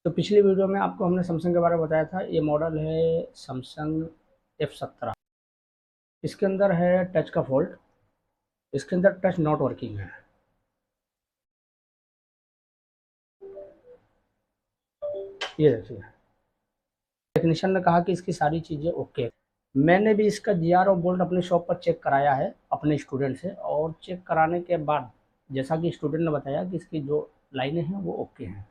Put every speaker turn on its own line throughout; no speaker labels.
तो पिछली वीडियो में आपको हमने सैमसंग के बारे में बताया था। ये मॉडल है सैमसंग F17। इसके अंदर है टच का फॉल्ट, इसके अंदर टच नॉट वर्किंग है। ये देखिए, टेक्नीशियन ने कहा कि इसकी सारी चीज़ें ओके है। मैंने भी इसका GR और बोल्ट अपने शॉप पर चेक कराया है अपने स्टूडेंट से, और चेक कराने के बाद जैसा कि स्टूडेंट ने बताया कि इसकी जो लाइनें हैं वो ओके हैं।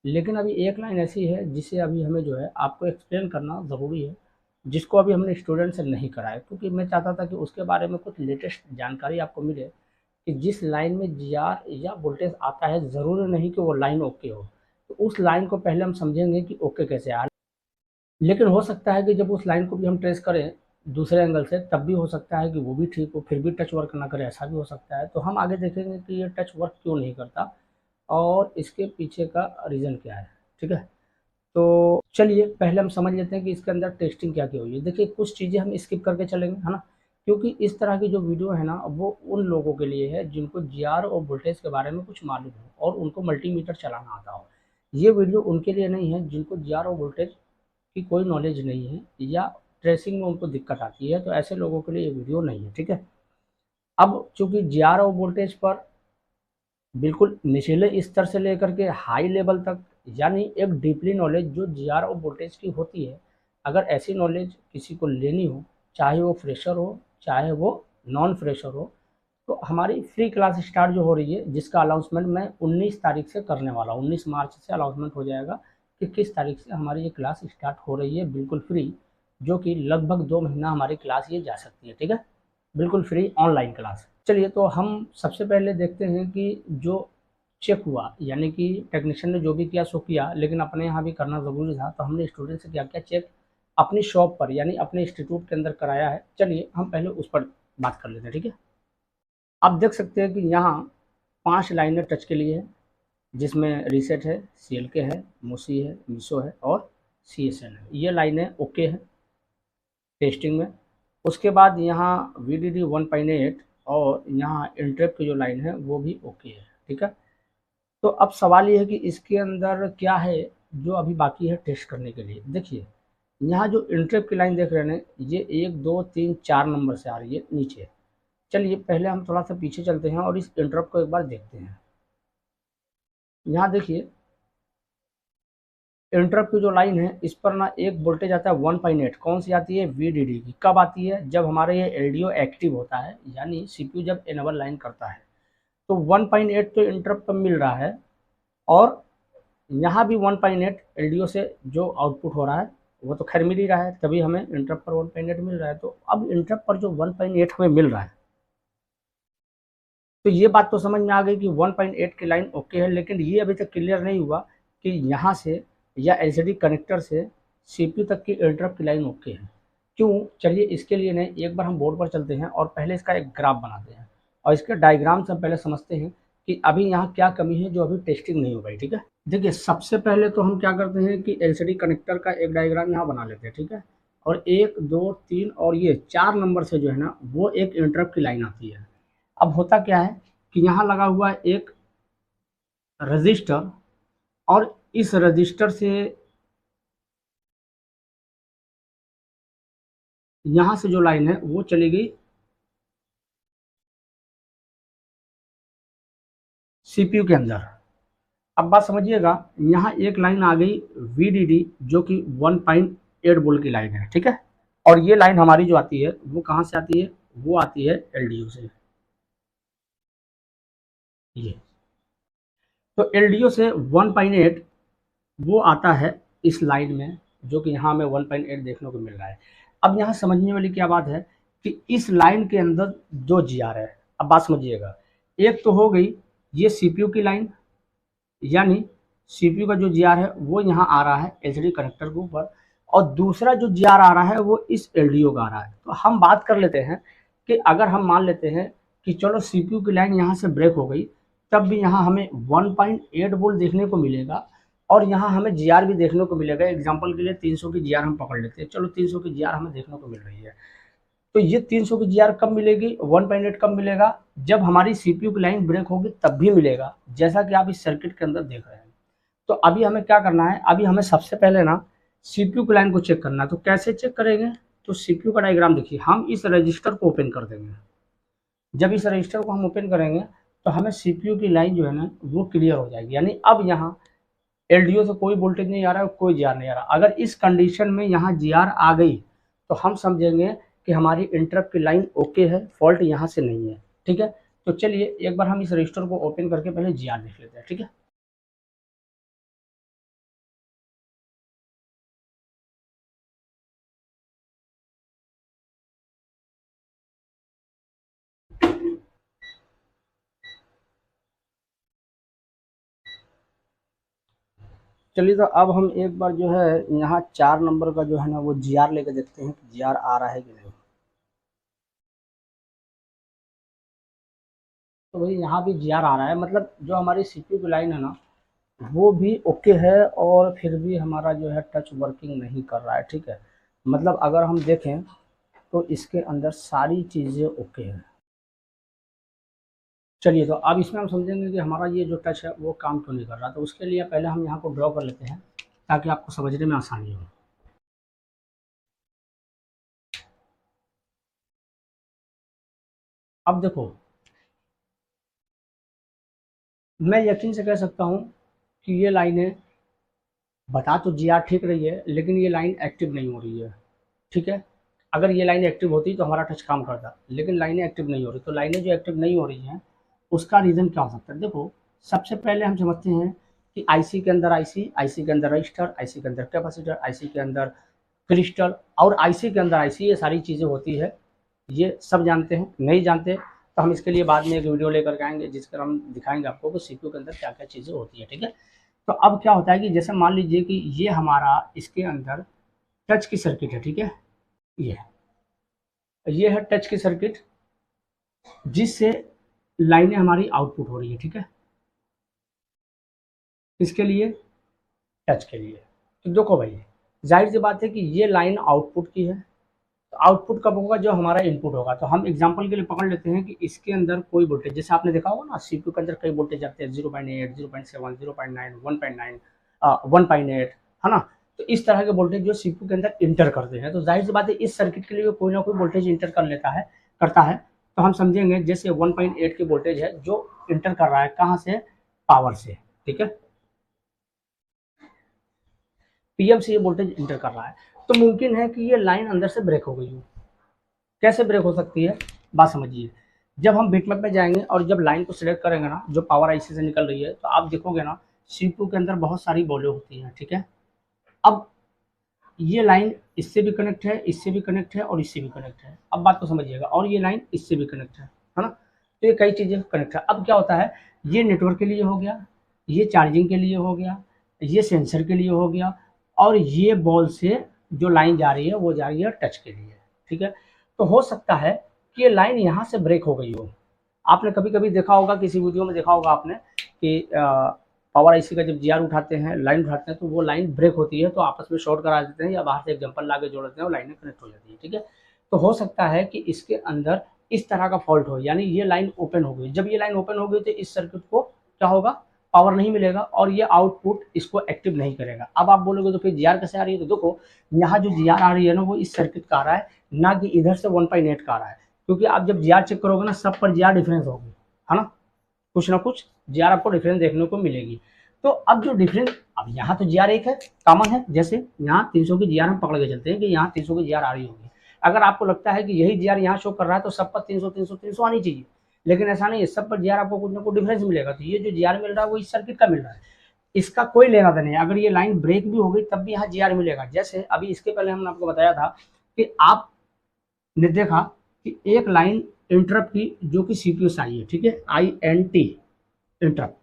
लेकिन अभी एक लाइन ऐसी है जिसे अभी हमें जो है आपको एक्सप्लेन करना ज़रूरी है, जिसको अभी हमने स्टूडेंट से नहीं कराया, क्योंकि मैं चाहता था कि उसके बारे में कुछ लेटेस्ट जानकारी आपको मिले कि जिस लाइन में GR या वोल्टेज आता है ज़रूरी नहीं कि वो लाइन ओके हो। तो उस लाइन को पहले हम समझेंगे कि ओके कैसे आ, लेकिन हो सकता है कि जब उस लाइन को भी हम ट्रेस करें दूसरे एंगल से, तब भी हो सकता है कि वो भी ठीक हो, फिर भी टच वर्क ना करे, ऐसा भी हो सकता है। तो हम आगे देखेंगे कि ये टच वर्क क्यों नहीं करता और इसके पीछे का रीज़न क्या है। ठीक है, तो चलिए पहले हम समझ लेते हैं कि इसके अंदर टेस्टिंग क्या क्या हुई है। देखिए, कुछ चीज़ें हम स्किप करके चलेंगे, है ना, क्योंकि इस तरह की जो वीडियो है ना वो उन लोगों के लिए है जिनको GR और वोल्टेज के बारे में कुछ मालूम हो और उनको मल्टीमीटर चलाना आता हो। ये वीडियो उनके लिए नहीं है जिनको GR और वोल्टेज की कोई नॉलेज नहीं है या ट्रेसिंग में उनको दिक्कत आती है, तो ऐसे लोगों के लिए ये वीडियो नहीं है। ठीक है, अब चूंकि GR और वोल्टेज पर बिल्कुल निचले स्तर से लेकर के हाई लेवल तक, यानी एक डीपली नॉलेज जो GR और वोल्टेज की होती है, अगर ऐसी नॉलेज किसी को लेनी हो, चाहे वो फ्रेशर हो चाहे वो नॉन फ्रेशर हो, तो हमारी फ्री क्लास स्टार्ट जो हो रही है, जिसका अनाउंसमेंट मैं 19 तारीख से करने वाला हूँ। 19 मार्च से अनाउंसमेंट हो जाएगा कि किस तारीख से हमारी ये क्लास स्टार्ट हो रही है, बिल्कुल फ्री, जो कि लगभग 2 महीना हमारी क्लास ये जा सकती है। ठीक है, बिल्कुल फ्री ऑनलाइन क्लास। चलिए, तो हम सबसे पहले देखते हैं कि जो चेक हुआ, यानी कि टेक्नीशियन ने जो भी किया सो किया, लेकिन अपने यहाँ भी करना ज़रूरी था, तो हमने स्टूडेंट से क्या किया, चेक अपनी शॉप पर यानी अपने इंस्टीट्यूट के अंदर कराया है। चलिए हम पहले उस पर बात कर लेते हैं। ठीक है, आप देख सकते हैं कि यहाँ 5 लाइनें टच के लिए है, जिसमें रीसेट है, CLK है, मूसी है, मीसो है और CSN है। ये लाइनें ओके हैं टेस्टिंग में। उसके बाद यहाँ VDD 1.8 और यहाँ इंटरप्ट की जो लाइन है वो भी ओके है। ठीक है, तो अब सवाल ये है कि इसके अंदर क्या है जो अभी बाकी है टेस्ट करने के लिए। देखिए, यहाँ जो इंटरप्ट की लाइन देख रहे हैं, ये 1 2 3 4 नंबर से आ रही है नीचे। चलिए पहले हम थोड़ा सा पीछे चलते हैं और इस इंटरप्ट को एक बार देखते हैं। यहाँ देखिए, इंटरप्ट की जो लाइन है इस पर ना एक वोल्टेज आता है 1.8। कौन सी आती है, VDD की। कब आती है, जब हमारे ये LDO एक्टिव होता है, यानी CPU जब इनेबल लाइन करता है, तो 1.8 तो इंटरप्ट पर मिल रहा है, और यहाँ भी 1.8 LDO से जो आउटपुट हो रहा है वो तो खैर मिल ही रहा है, तभी हमें इंटरप्ट पर 1.8 मिल रहा है। तो अब इंटरप्ट पर जो 1.8 हमें मिल रहा है, तो ये बात तो समझ में आ गई कि 1.8 की लाइन ओके है, लेकिन ये अभी तक क्लियर नहीं हुआ कि यहाँ से या LCD कनेक्टर से CPU तक की इंटरप्ट की लाइन ओके है। क्यों, चलिए इसके लिए नहीं, एक बार हम बोर्ड पर चलते हैं और पहले इसका एक ग्राफ बनाते हैं और इसके डायग्राम से पहले समझते हैं कि अभी यहाँ क्या कमी है जो अभी टेस्टिंग नहीं हो पाई। ठीक है, देखिए सबसे पहले तो हम क्या करते हैं कि LCD कनेक्टर का एक डायग्राम यहाँ बना लेते हैं। ठीक है, और 1 2 3 और ये 4 नंबर से जो है ना वो एक इंटरप्ट की लाइन आती है। अब होता क्या है कि यहाँ लगा हुआ है एक रजिस्टर, और इस रजिस्टर से यहाँ से जो लाइन है वो चली गई CPU के अंदर। अब बात समझिएगा, यहाँ एक लाइन आ गई VDD जो कि 1.8 वोल्ट की लाइन है। ठीक है, और ये लाइन हमारी जो आती है वो कहाँ से आती है, वो आती है LDO से। ये तो LDO से 1.8 वो आता है इस लाइन में, जो कि यहाँ हमें 1.8 देखने को मिल रहा है। अब यहाँ समझने वाली क्या बात है कि इस लाइन के अंदर जो GR है, अब बात समझिएगा, एक तो हो गई ये CPU की लाइन, यानी CPU का जो GR है वो यहाँ आ रहा है LCD कनेक्टर के ऊपर, और दूसरा जो GR आ रहा है वो इस LDO का आ रहा है। तो हम बात कर लेते हैं कि अगर हम मान लेते हैं कि चलो CPU की लाइन यहाँ से ब्रेक हो गई, तब भी यहाँ हमें 1.8 वोल्ट देखने को मिलेगा और यहाँ हमें GR भी देखने को मिलेगा। एग्जाम्पल के लिए 300 की GR हम पकड़ लेते हैं, चलो 300 की GR हमें देखने को मिल रही है। तो ये 300 की GR कब मिलेगी, 1.8 कब मिलेगा, जब हमारी CPU की लाइन ब्रेक होगी तब भी मिलेगा, जैसा कि आप इस सर्किट के अंदर देख रहे हैं। तो अभी हमें क्या करना है, अभी हमें सबसे पहले ना सीपीयू की लाइन को चेक करना है। तो कैसे चेक करेंगे, तो सीपीयू का डायग्राम देखिए, हम इस रजिस्टर को ओपन कर देंगे। जब इस रजिस्टर को हम ओपन करेंगे तो हमें सीपीयू की लाइन जो है ना वो क्लियर हो जाएगी, यानी अब यहाँ एलडीओ से कोई वोल्टेज नहीं आ रहा है, कोई जीआर नहीं आ रहा। अगर इस कंडीशन में यहाँ जीआर आ गई तो हम समझेंगे कि हमारी इंटरप्ट की लाइन ओके है, फॉल्ट यहाँ से नहीं है। ठीक है, तो चलिए एक बार हम इस रजिस्टर को ओपन करके पहले जीआर देख लेते हैं। ठीक है, चलिए तो अब हम एक बार जो है यहाँ 4 नंबर का जो है ना वो जीआर लेके देखते हैं कि जीआर आ रहा है कि नहीं। तो भाई यहाँ भी जीआर आ रहा है, मतलब जो हमारी सीपीयू की लाइन है ना वो भी ओके है, और फिर भी हमारा जो है टच वर्किंग नहीं कर रहा है। ठीक है, मतलब अगर हम देखें तो इसके अंदर सारी चीज़ें ओके हैं। चलिए तो अब इसमें हम समझेंगे कि हमारा ये जो टच है वो काम क्यों नहीं कर रहा। तो उसके लिए पहले हम यहाँ को ड्रॉ कर लेते हैं ताकि आपको समझने में आसानी हो। अब देखो, मैं यकीन से कह सकता हूँ कि ये लाइनें बता तो जीआर ठीक रही है, लेकिन ये लाइन एक्टिव नहीं हो रही है। ठीक है, अगर ये लाइन एक्टिव होती तो हमारा टच काम करता, लेकिन लाइनें एक्टिव नहीं हो रही। तो लाइनें जो एक्टिव नहीं हो रही हैं उसका रीज़न क्या हो सकता है। देखो, सबसे पहले हम समझते हैं कि आईसी के अंदर आईसी के अंदर रजिस्टर, आईसी के अंदर कैपेसिटर, आईसी के अंदर क्रिस्टल, और आईसी के अंदर आईसी, ये सारी चीज़ें होती है। ये सब जानते हैं, नहीं जानते तो हम इसके लिए बाद में एक वीडियो लेकर के आएंगे जिसकर हम दिखाएंगे आपको कि सीपीयू के अंदर क्या क्या चीज़ें होती है। ठीक है, तो अब क्या होता है कि जैसे मान लीजिए कि ये हमारा इसके अंदर टच की सर्किट है। ठीक है, ये है टच की सर्किट जिससे लाइनें हमारी आउटपुट हो रही है। ठीक है, इसके लिए टच के लिए। तो देखो भाई, जाहिर सी बात है कि ये लाइन आउटपुट की है, तो आउटपुट कब होगा, जो हमारा इनपुट होगा। तो हम एग्जांपल के लिए पकड़ लेते हैं कि इसके अंदर कोई वोल्टेज, जैसे आपने देखा होगा ना सीपीयू के अंदर कई वोल्टेज आते हैं, 0.8, 0.7, 0.9, 1.9, 1.8, है ना। तो इस तरह के वोल्टेज जो सीपीयू के अंदर इंटर करते हैं, तो जाहिर सी बात है इस सर्किट के लिए कोई ना कोई वोल्टेज इंटर कर लेता है, करता है। तो हम समझेंगे जैसे 1.8 की वोल्टेज है जो इंटर कर रहा है, कहाँ से, पावर से। ठीक है, पीएम से ये वोल्टेज इंटर कर रहा है, तो मुमकिन है कि ये लाइन अंदर से ब्रेक हो गई हो। कैसे ब्रेक हो सकती है, बात समझिए। जब हम बिटमैप में जाएंगे और जब लाइन को सिलेक्ट करेंगे ना, जो पावर आईसी से निकल रही है, तो आप देखोगे ना सीपीयू के अंदर बहुत सारी बॉलें होती हैं। ठीक है, अब ये लाइन इससे भी कनेक्ट है, इससे भी कनेक्ट है, और इससे भी कनेक्ट है। अब बात को समझिएगा, और ये लाइन इससे भी कनेक्ट है ना। तो ये कई चीज़ें कनेक्ट है। अब क्या होता है, ये नेटवर्क के लिए हो गया, ये चार्जिंग के लिए हो गया, ये सेंसर के लिए हो गया, और ये बॉल से जो लाइन जा रही है वो जा रही है टच के लिए। ठीक है, तो हो सकता है कि ये लाइन यहाँ से ब्रेक हो गई हो। आपने कभी कभी देखा होगा, किसी वीडियो में देखा होगा आपने कि पावर आईसी का जब जीआर उठाते हैं, लाइन उठाते हैं, तो वो लाइन ब्रेक होती है, तो आपस में शॉर्ट करा देते हैं या बाहर से एग्जाम्पल ला के जोड़ देते हैं, वो लाइनें कनेक्ट हो जाती है। ठीक है, तो हो सकता है कि इसके अंदर इस तरह का फॉल्ट हो, यानी ये लाइन ओपन हो गई। जब ये लाइन ओपन हो गई तो इस सर्किट को क्या होगा, पावर नहीं मिलेगा, और ये आउटपुट इसको एक्टिव नहीं करेगा। अब आप बोलोगे तो फिर जीआर कैसे आ रही है, तो देखो यहाँ जो जीआर आ रही है ना वो इस सर्किट का आ रहा है, ना कि इधर से 1.8 का आ रहा है। क्योंकि आप जब जीआर चेक करोगे ना, सब पर जीआर डिफरेंस होगी, है ना, कुछ ना कुछ जीआर आपको डिफरेंस देखने को मिलेगी। तो अब जो डिफरेंस, अब यहाँ तो जीआर एक है, कॉमन है, जैसे यहाँ 300 की जीआर हम पकड़ के चलते हैं कि यहाँ 300 की जीआर आ रही होगी। अगर आपको लगता है कि यही जीआर यहाँ शो कर रहा है तो सब पर 300 300 300 आनी चाहिए, लेकिन ऐसा नहीं है, सब पर जीआर आपको कुछ ना कुछ डिफरेंस मिलेगा। तो ये जो जीआर मिल रहा है वो इस सर्किट का मिल रहा है, इसका कोई लेना देना नहीं है। अगर ये लाइन ब्रेक भी हो गई तब भी यहाँ जीआर मिलेगा। जैसे अभी इसके पहले हमने आपको बताया था कि आपने देखा कि एक लाइन इंटरप्ट की जो कि सीपीयू से आई है। ठीक है, INT इंटरप्ट,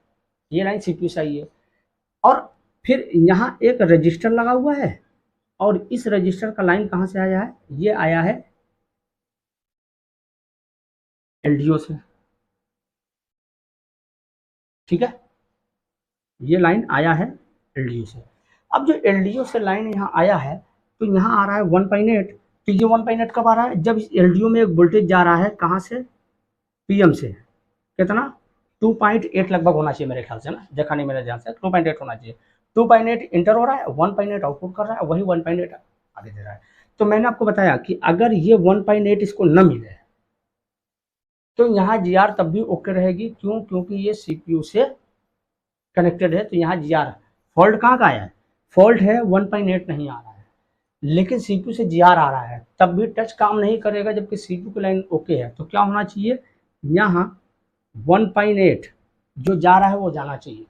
ये लाइन सीपीयू से आई है, और फिर यहाँ एक रजिस्टर लगा हुआ है, और इस रजिस्टर का लाइन कहाँ से आया है, ये आया है एलडीओ से। ठीक है, ये लाइन आया है एलडीओ से। अब जो एलडीओ से लाइन यहाँ आया है, तो यहाँ आ रहा है 1.8। तो ये 1.8 कब आ रहा है, जब इस एलडीओ में एक वोल्टेज जा रहा है, कहाँ से, पीएम से। कितना, 2.8 लगभग होना चाहिए मेरे ख्याल से ना, देखा नहीं मेरे ध्यान से, 2.8 होना चाहिए। 2.8 इंटर हो रहा है, 1.8 आउटपुट कर रहा है, वही 1.8 आगे दे रहा है। तो मैंने आपको बताया कि अगर ये 1.8 इसको न मिले तो यहाँ जी आर तब भी ओके रहेगी। क्यों? क्योंकि ये सीपीयू से कनेक्टेड है, तो यहाँ जी आर फॉल्ट कहाँ का आया है? फॉल्ट है 1.8 नहीं आ रहा है, लेकिन सीपीयू से जी आर आ रहा है, तब भी टच काम नहीं करेगा जबकि सीपीयू की लाइन ओके है। तो क्या होना चाहिए? यहाँ 1.8 जो जा रहा है वो जाना चाहिए।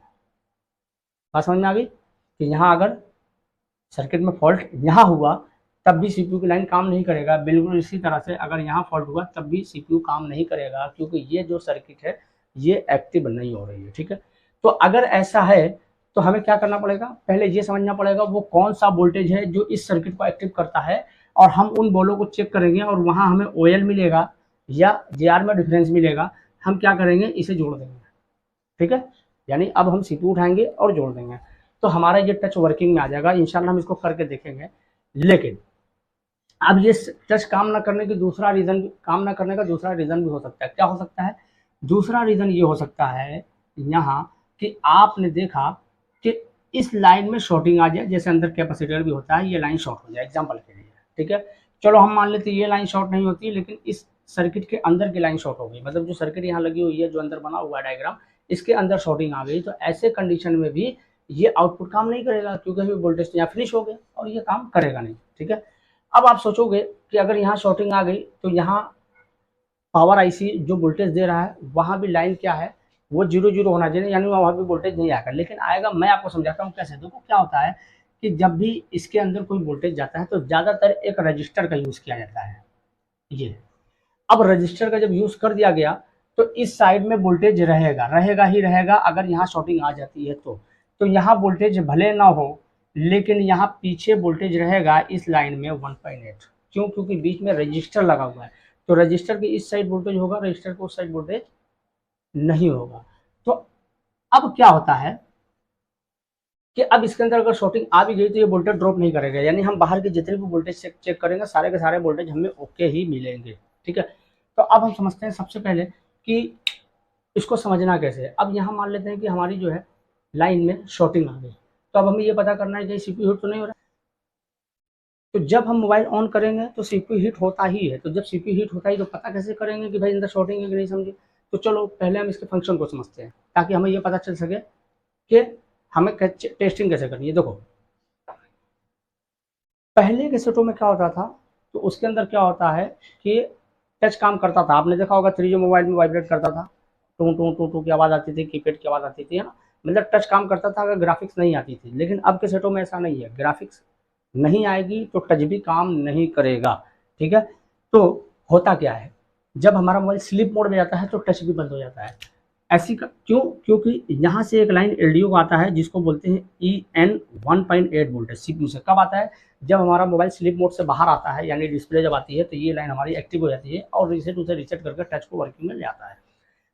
बात समझ में आ गई कि यहाँ अगर सर्किट में फॉल्ट यहाँ हुआ तब भी सीपीयू की लाइन काम नहीं करेगा। बिल्कुल इसी तरह से अगर यहाँ फॉल्ट हुआ तब भी सीपीयू काम नहीं करेगा, क्योंकि ये जो सर्किट है ये एक्टिव नहीं हो रही है। ठीक है, तो अगर ऐसा है तो हमें क्या करना पड़ेगा? पहले ये समझना पड़ेगा वो कौन सा वोल्टेज है जो इस सर्किट को एक्टिव करता है, और हम उन बोलों को चेक करेंगे और वहां हमें ओएल मिलेगा या जेआर में डिफरेंस मिलेगा। हम क्या करेंगे? इसे जोड़ देंगे। ठीक है, यानी अब हम सीपीयू उठाएंगे और जोड़ देंगे तो हमारा ये टच वर्किंग में आ जाएगा। इंशाल्लाह हम इसको करके देखेंगे। लेकिन अब ये टच काम ना करने की दूसरा रीजन, काम ना करने का दूसरा रीजन भी हो सकता है। क्या हो सकता है? दूसरा रीजन ये हो सकता है यहाँ कि आपने देखा कि इस लाइन में शॉर्टिंग आ जाए, जैसे अंदर कैपेसिटर भी होता है, ये लाइन शॉर्ट हो जाए एग्जाम्पल के लिए। ठीक है, चलो हम मान लेते ये लाइन शॉर्ट नहीं होती, लेकिन इस सर्किट के अंदर की लाइन शॉर्ट हो गई, मतलब जो सर्किट यहाँ लगी हुई है, जो अंदर बना हुआ है डायग्राम, इसके अंदर शॉर्टिंग आ गई। तो ऐसे कंडीशन में भी ये आउटपुट काम नहीं करेगा, क्योंकि अभी वोल्टेज यहाँ फिनिश हो गया और ये काम करेगा नहीं। ठीक है, अब आप सोचोगे कि अगर यहाँ शॉर्टिंग आ गई तो यहाँ पावर आईसी जो वोल्टेज दे रहा है वहां भी लाइन क्या है? वो 0 0 होना चाहिए, यानी वहां भी वोल्टेज नहीं आएगा। लेकिन आएगा, मैं आपको समझाता हूँ कैसे। देखो क्या होता है कि जब भी इसके अंदर कोई वोल्टेज जाता है तो ज्यादातर एक रजिस्टर का यूज किया जाता है। ये अब रजिस्टर का जब यूज कर दिया गया तो इस साइड में वोल्टेज रहेगा, रहेगा ही रहेगा। अगर यहाँ शॉर्टिंग आ जाती है तो यहाँ वोल्टेज भले ना हो, लेकिन यहाँ पीछे वोल्टेज रहेगा इस लाइन में 1.8। क्यों? क्योंकि बीच में रजिस्टर लगा हुआ है, तो रजिस्टर के इस साइड वोल्टेज होगा, रजिस्टर के उस साइड वोल्टेज नहीं होगा। तो अब क्या होता है कि अब इसके अंदर अगर शॉर्टिंग आ भी गई तो ये वोल्टेज ड्रॉप नहीं करेगा, यानी हम बाहर के जितने भी वोल्टेज चेक करेंगे सारे के सारे वोल्टेज हमें ओके ही मिलेंगे। ठीक है, तो अब हम समझते हैं सबसे पहले कि इसको समझना कैसे है। अब यहाँ मान लेते हैं कि हमारी जो है लाइन में शॉर्टिंग आ गई, तो अब हमें ये पता करना है कि सीपीयू हीट तो नहीं हो रहा। तो जब हम मोबाइल ऑन करेंगे तो सीपीयू हीट होता ही है, तो जब सीपीयू हीट होता है तो पता कैसे करेंगे कि भाई अंदर शॉर्टिंग है कि नहीं? समझे? तो चलो पहले हम इसके फंक्शन को समझते हैं ताकि हमें ये पता चल सके कि हमें टेस्टिंग कैसे करनी है। देखो पहले के सेटों में क्या होता था, तो उसके अंदर क्या होता है कि टच काम करता था। आपने देखा होगा 3G मोबाइल में वाइब्रेट करता था, टू टू टू टू की आवाज़ आती थी, कीपैड की आवाज़ आती थी, है ना? मतलब टच काम करता था अगर ग्राफिक्स नहीं आती थी। लेकिन अब के सेटों में ऐसा नहीं है, ग्राफिक्स नहीं आएगी तो टच भी काम नहीं करेगा। ठीक है, तो होता क्या है, जब हमारा मोबाइल स्लीप मोड में जाता है तो टच भी बंद हो जाता है। क्यों? क्योंकि यहाँ से एक लाइन एलडीओ को आता है जिसको बोलते हैं EN 1.8 वोल्टेज सीपीयू से। कब आता है? जब हमारा मोबाइल स्लीप मोड से बाहर आता है, यानी डिस्प्ले जब आती है तो ये लाइन हमारी एक्टिव हो जाती है और रीसेट उसे रीसेट करके टच को वर्किंग में ले आता है।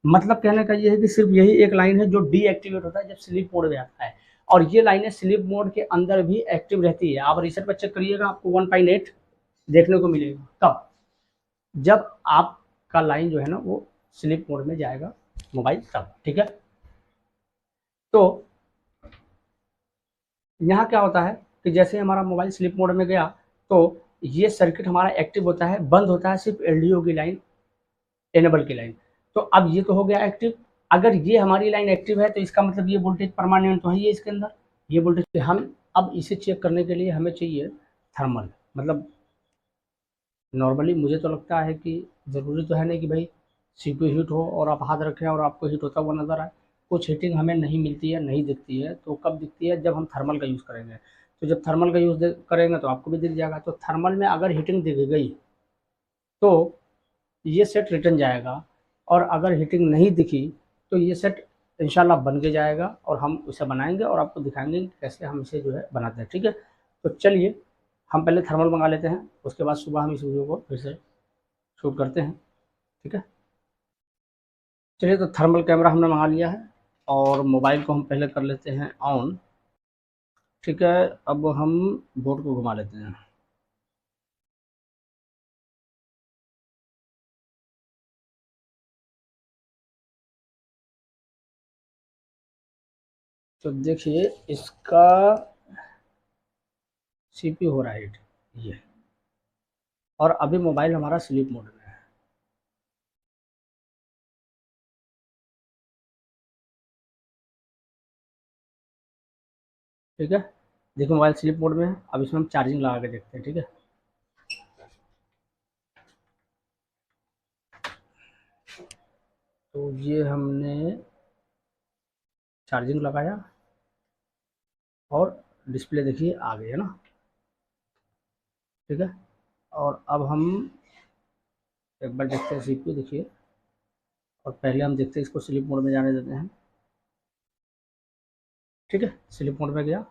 मतलब कहने का ये है कि सिर्फ यही एक लाइन है जो डीएक्टिवेट होता है जब स्लीप मोड में आता है, और ये लाइनें स्लीप मोड के अंदर भी एक्टिव रहती है। आप रीसेट पर चेक करिएगा, आपको 1.8 देखने को मिलेगा। कब? जब आपका लाइन जो है ना वो स्लीप मोड में जाएगा मोबाइल, तब। ठीक है, तो यहाँ क्या होता है कि जैसे हमारा मोबाइल स्लीप मोड में गया तो ये सर्किट हमारा एक्टिव होता है, बंद होता है सिर्फ एलडीओ की लाइन, एनेबल की लाइन। तो अब ये तो हो गया एक्टिव। अगर ये हमारी लाइन एक्टिव है तो इसका मतलब ये वोल्टेज परमानेंट तो है ही इसके अंदर, ये वोल्टेज। हम अब इसे चेक करने के लिए हमें चाहिए थर्मल। मतलब नॉर्मली मुझे तो लगता है कि ज़रूरी तो है नहीं कि भाई सीपीयू हीट हो और आप हाथ रखें और आपको हीट होता हुआ नज़र आए। कुछ हीटिंग हमें नहीं मिलती है, नहीं दिखती है। तो कब दिखती है? जब हम थर्मल का यूज़ करेंगे। तो जब थर्मल का यूज़ करेंगे तो आपको भी दिख जाएगा। तो थर्मल में अगर हीटिंग दिख गई तो ये सेट रिटर्न जाएगा, और अगर हीटिंग नहीं दिखी तो ये सेट इंशाल्लाह बन के जाएगा और हम उसे बनाएंगे और आपको दिखाएंगे कि कैसे हम इसे जो है बनाते हैं। ठीक है, तो चलिए हम पहले थर्मल मंगा लेते हैं, उसके बाद सुबह हम इस वीडियो को फिर से शूट करते हैं। ठीक है, चलिए तो थर्मल कैमरा हमने मंगा लिया है और मोबाइल को हम पहले कर लेते हैं ऑन। ठीक है, अब हम बोर्ड को घुमा लेते हैं। तो देखिए इसका सीपीयू हो रहा है हिट, ये, और अभी मोबाइल हमारा स्लीप मोड में है। ठीक है, देखो मोबाइल स्लीप मोड में है। अब इसमें हम चार्जिंग लगा के देखते हैं। ठीक है, तो ये हमने चार्जिंग लगाया और डिस्प्ले देखिए आ गई है ना। ठीक है, और अब हम एक बार देखते हैं सीपीयू, देखिए, और पहले हम देखते हैं इसको स्लीप मोड में जाने देते हैं। ठीक है, स्लीप मोड में गया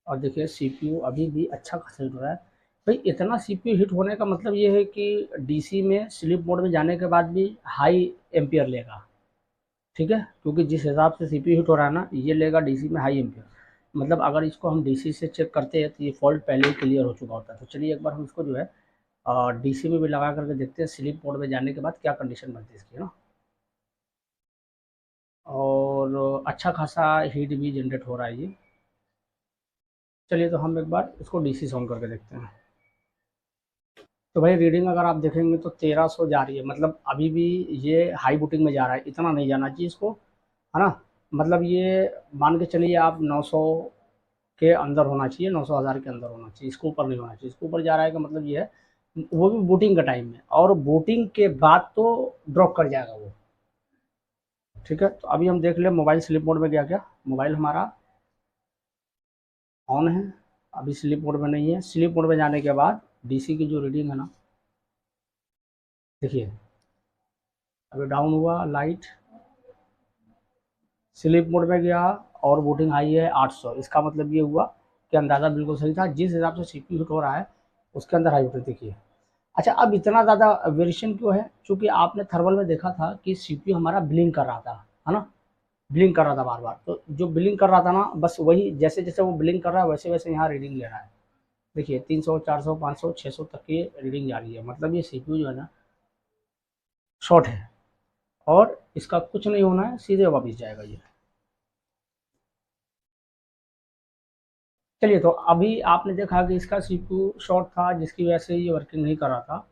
और देखिए सीपीयू अभी भी अच्छा खासा हिट हो रहा है। भाई इतना सीपीयू हिट होने का मतलब ये है कि डीसी में स्लीप मोड में जाने के बाद भी हाई एम्पियर लेगा। ठीक है, क्योंकि जिस हिसाब से सीपीयू हिट हो रहा है ना, ये लेगा डीसी में हाई एम्पियर। मतलब अगर इसको हम डीसी से चेक करते हैं तो ये फॉल्ट पहले ही क्लियर हो चुका होता है। तो चलिए एक बार हम इसको जो है डीसी में भी लगा करके देखते हैं स्लीप मोड में जाने के बाद क्या कंडीशन बनती है इसकी, है ना। और अच्छा खासा हीट भी जनरेट हो रहा है ये। चलिए तो हम एक बार इसको डीसी से ऑन करके देखते हैं। तो भाई रीडिंग अगर आप देखेंगे तो 1300 जा रही है, मतलब अभी भी ये हाई बूटिंग में जा रहा है। इतना नहीं जाना चाहिए इसको, है ना। मतलब ये मान के चलिए आप 900 के अंदर होना चाहिए, 900 हज़ार के अंदर होना चाहिए, इसके ऊपर नहीं होना चाहिए। इसके ऊपर जा रहा है का मतलब ये है, वो भी बूटिंग का टाइम में, और बूटिंग के बाद तो ड्रॉप कर जाएगा वो। ठीक है, तो अभी हम देख ले मोबाइल स्लीप मोड में गया क्या। मोबाइल हमारा ऑन है, अभी स्लीप मोड में नहीं है। स्लीप मोड में जाने के बाद डीसी की जो रीडिंग है ना, देखिए अभी डाउन हुआ लाइट, स्लीप मोड में गया और बूटिंग हाई है 800। इसका मतलब ये हुआ कि अंदाज़ा बिल्कुल सही था, जिस हिसाब से सीपीयू हिट हो रहा है उसके अंदर हाई बूटिंग देखिए। अच्छा, अब इतना ज़्यादा वेरिएशन क्यों है, क्योंकि आपने थर्मल में देखा था कि सीपीयू हमारा ब्लिंक कर रहा था, है ना, ब्लिंक कर रहा था बार बार। तो जो ब्लिंक कर रहा था ना, बस वही जैसे जैसे वो ब्लिंक कर रहा है वैसे वैसे यहाँ रीडिंग ले रहा है। देखिए 300 400 500 600 तक की रीडिंग जा रही है। मतलब ये सीपीयू जो है ना शॉर्ट है, और इसका कुछ नहीं होना है, सीधे वापस जाएगा ये। चलिए, तो अभी आपने देखा कि इसका सीपीयू शॉर्ट था, जिसकी वजह से ये वर्किंग नहीं कर रहा था।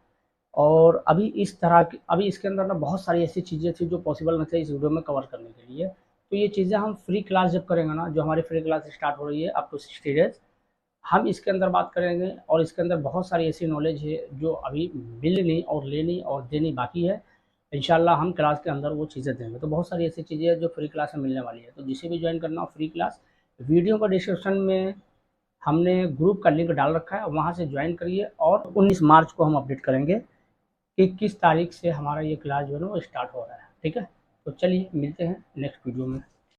और अभी इस तरह की, अभी इसके अंदर ना बहुत सारी ऐसी चीज़ें थी जो पॉसिबल नहीं थे इस वीडियो में कवर करने के लिए। तो ये चीज़ें हम फ्री क्लास जब करेंगे ना, जो हमारी फ्री क्लास स्टार्ट हो रही है अप टू 60 डेज, हम इसके अंदर बात करेंगे। और इसके अंदर बहुत सारी ऐसी नॉलेज है जो अभी मिलनी और लेनी और देनी बाकी है। इंशाल्लाह हम क्लास के अंदर वो चीज़ें देंगे। तो बहुत सारी ऐसी चीज़ें हैं जो फ्री क्लास में मिलने वाली है। तो जिसे भी ज्वाइन करना हो फ्री क्लास, वीडियो का डिस्क्रिप्शन में हमने ग्रुप का लिंक डाल रखा है, वहाँ से ज्वाइन करिए। और 19 मार्च को हम अपडेट करेंगे कि किस तारीख से हमारा ये क्लास जो है ना वो स्टार्ट हो रहा है। ठीक है, तो चलिए मिलते हैं नेक्स्ट वीडियो में।